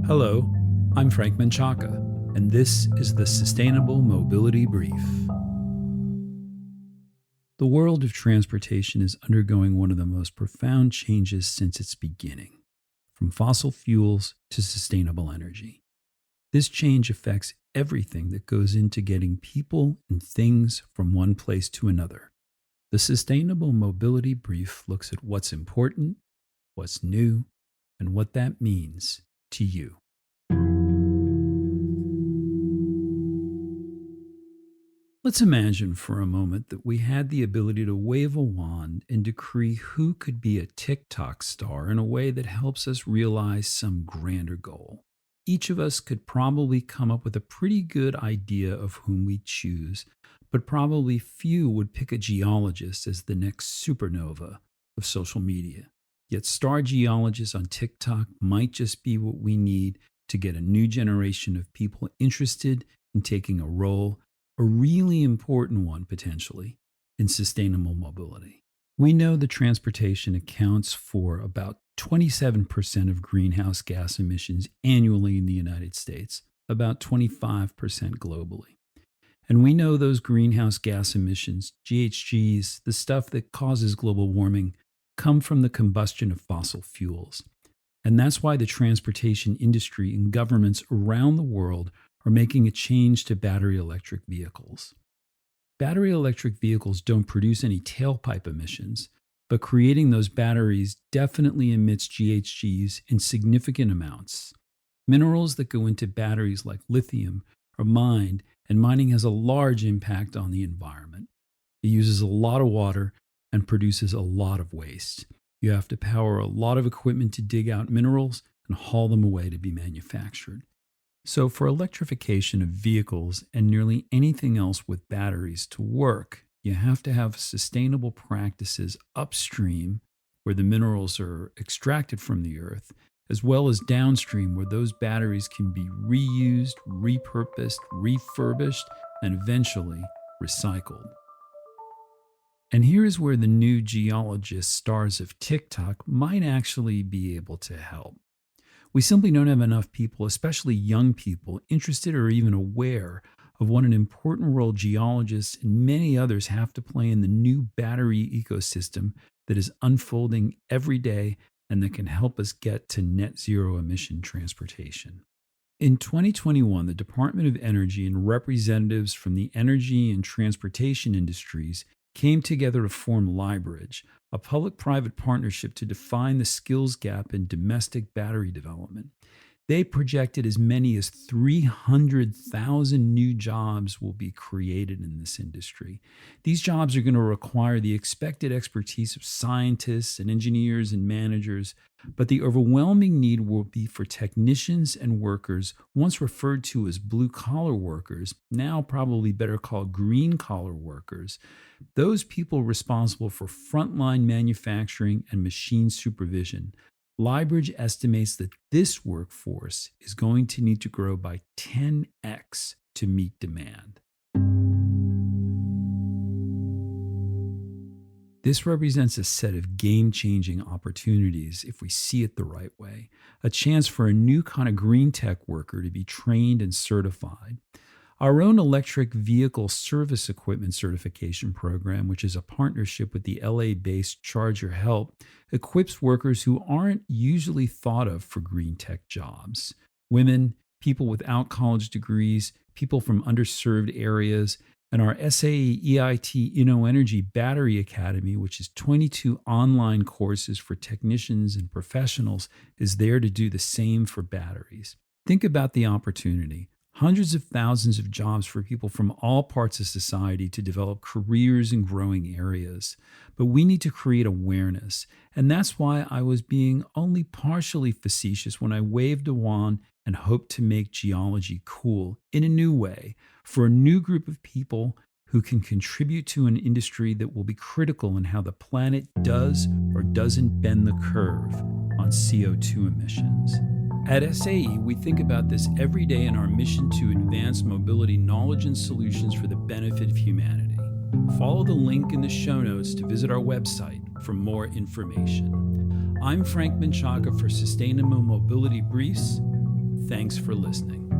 Hello, I'm Frank Menchaca, and this is the Sustainable Mobility Brief. The world of transportation is undergoing one of the most profound changes since its beginning, from fossil fuels to sustainable energy. This change affects everything that goes into getting people and things from one place to another. The Sustainable Mobility Brief looks at what's important, what's new, and what that means to you. Let's imagine for a moment that we had the ability to wave a wand and decree who could be a TikTok star in a way that helps us realize some grander goal. Each of us could probably come up with a pretty good idea of whom we choose, but probably few would pick a geologist as the next supernova of social media. Yet star geologists on TikTok might just be what we need to get a new generation of people interested in taking a role, a really important one potentially, in sustainable mobility. We know that transportation accounts for about 27% of greenhouse gas emissions annually in the United States, about 25% globally. And we know those greenhouse gas emissions, GHGs, the stuff that causes global warming, come from the combustion of fossil fuels. And that's why the transportation industry and governments around the world are making a change to battery electric vehicles. Battery electric vehicles don't produce any tailpipe emissions, but creating those batteries definitely emits GHGs in significant amounts. Minerals that go into batteries like lithium are mined, and mining has a large impact on the environment. It uses a lot of water and produces a lot of waste. You have to power a lot of equipment to dig out minerals and haul them away to be manufactured. So for electrification of vehicles and nearly anything else with batteries to work, you have to have sustainable practices upstream where the minerals are extracted from the earth, as well as downstream where those batteries can be reused, repurposed, refurbished, and eventually recycled. And here is where the new geologist stars of TikTok might actually be able to help. We simply don't have enough people, especially young people, interested or even aware of what an important role geologists and many others have to play in the new battery ecosystem that is unfolding every day and that can help us get to net zero emission transportation. In 2021, the Department of Energy and representatives from the energy and transportation industries came together to form LiBridge, a public-private partnership to define the skills gap in domestic battery development. They projected as many as 300,000 new jobs will be created in this industry. These jobs are going to require the expected expertise of scientists and engineers and managers, but the overwhelming need will be for technicians and workers, once referred to as blue-collar workers, now probably better called green-collar workers. Those people responsible for frontline manufacturing and machine supervision. LiBridge estimates that this workforce is going to need to grow by 10x to meet demand. This represents a set of game-changing opportunities if we see it the right way, a chance for a new kind of green tech worker to be trained and certified. Our own electric vehicle service equipment certification program, which is a partnership with the LA-based Charger Help, equips workers who aren't usually thought of for green tech jobs. Women, people without college degrees, people from underserved areas, and our SAE EIT InnoEnergy Battery Academy, which is 22 online courses for technicians and professionals, is there to do the same for batteries. Think about the opportunity. Hundreds of thousands of jobs for people from all parts of society to develop careers in growing areas. But we need to create awareness. And that's why I was being only partially facetious when I waved a wand and hoped to make geology cool in a new way for a new group of people who can contribute to an industry that will be critical in how the planet does or doesn't bend the curve on CO2 emissions. At SAE, we think about this every day in our mission to advance mobility knowledge and solutions for the benefit of humanity. Follow the link in the show notes to visit our website for more information. I'm Frank Menchaca for Sustainable Mobility Briefs. Thanks for listening.